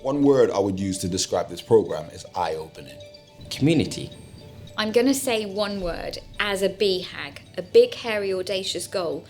One word I would use to describe this program is eye-opening. Community. I'm going to say one word, as a BHAG, a big, hairy, audacious goal,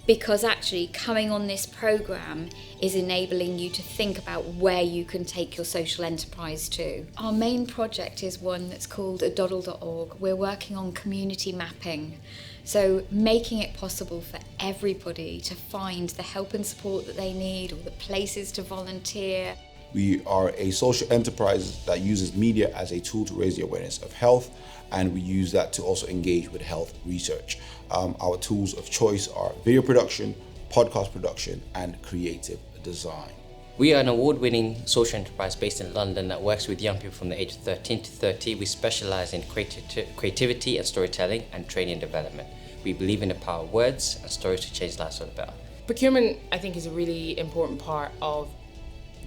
because actually coming on this programme is enabling you to think about where you can take your social enterprise to. Our main project is one that's called adoddle.org. We're working on community mapping, so making it possible for everybody to find the help and support that they need or the places to volunteer. We are a social enterprise that uses media as a tool to raise the awareness of health, and we use that to also engage with health research. Our tools of choice are video production, podcast production, and creative design. We are an award-winning social enterprise based in London that works with young people from the age of 13 to 30. We specialize in creativity and storytelling and training and development. We believe in the power of words and stories to change lives for the better. Procurement, I think, is a really important part of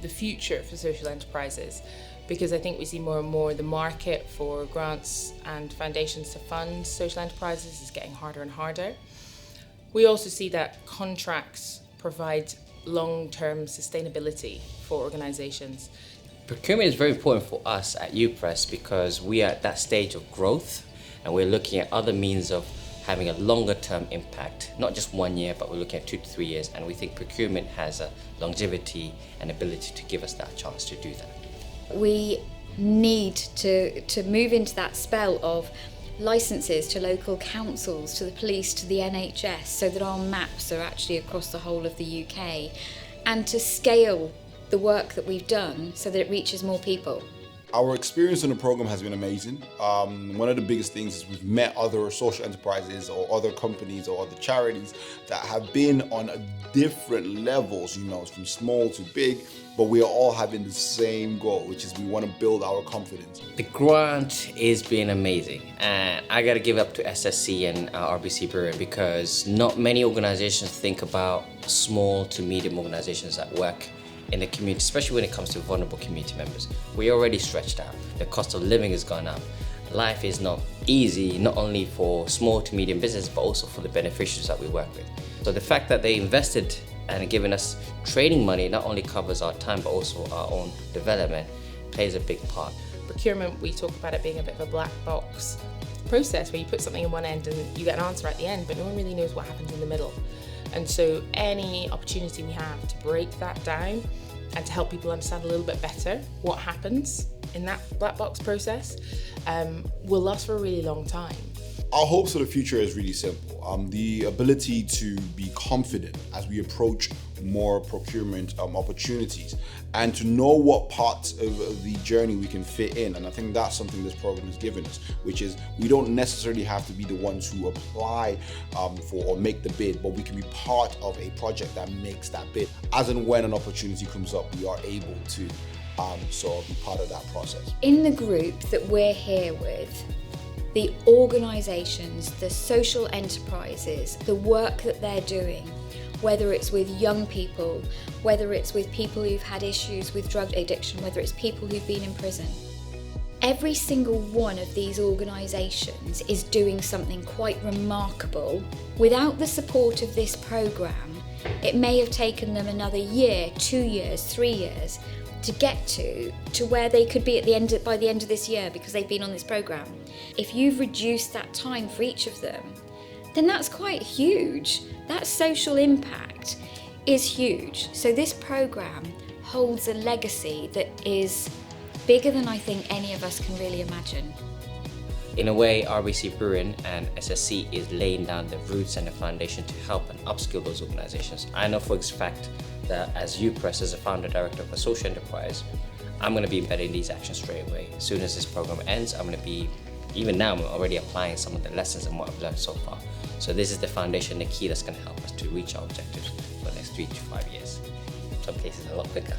the future for social enterprises, because I think we see more and more the market for grants and foundations to fund social enterprises is getting harder and harder. We also see that contracts provide long-term sustainability for organisations. Procurement is very important for us at UPress because we are at that stage of growth and we're looking at other means of having a longer term impact, not just 1 year, but we're looking at 2 to 3 years, and we think procurement has a longevity and ability to give us that chance to do that. We need to move into that spell of licences to local councils, to the police, to the NHS, so that our maps are actually across the whole of the UK, and to scale the work that we've done so that it reaches more people. Our experience in the program has been amazing. One of the biggest things is we've met other social enterprises or other companies or other charities that have been on different levels, from small to big, but we are all having the same goal, which is we want to build our confidence. The grant is being amazing, and I got to give up to SSC and RBC Brewin because not many organizations think about small to medium organizations that work in the community, especially when it comes to vulnerable community members. We're already stretched out. The cost of living has gone up. Life is not easy, not only for small to medium business, but also for the beneficiaries that we work with. So the fact that they invested and given us training money not only covers our time, but also our own development, plays a big part. Procurement, we talk about it being a bit of a black box process where you put something in one end and you get an answer at the end, but no one really knows what happens in the middle. And so any opportunity we have to break that down and to help people understand a little bit better what happens in that black box process will last for a really long time. Our hopes for the future is really simple. The ability to be confident as we approach more procurement opportunities and to know what parts of the journey we can fit in. And I think that's something this program has given us, which is we don't necessarily have to be the ones who apply for or make the bid, but we can be part of a project that makes that bid. As and when an opportunity comes up, we are able to sort of be part of that process. In the group that we're here with, the organisations, the social enterprises, the work that they're doing, whether it's with young people, whether it's with people who've had issues with drug addiction, whether it's people who've been in prison. Every single one of these organisations is doing something quite remarkable. Without the support of this programme, it may have taken them another year, 2 years, 3 years to get to where they could be by the end of this year because they've been on this programme. If you've reduced that time for each of them, then that's quite huge. That social impact is huge. So this programme holds a legacy that is bigger than I think any of us can really imagine. In a way, RBC Brewin and SSC is laying down the roots and the foundation to help and upskill those organizations. I know for a fact that as UPress, as a founder director of a social enterprise, I'm going to be embedding these actions straight away. As soon as this program ends, I'm going to be, even now, I'm already applying some of the lessons and what I've learned so far. So this is the foundation, the key that's going to help us to reach our objectives for the next 3 to 5 years. Some places a lot quicker.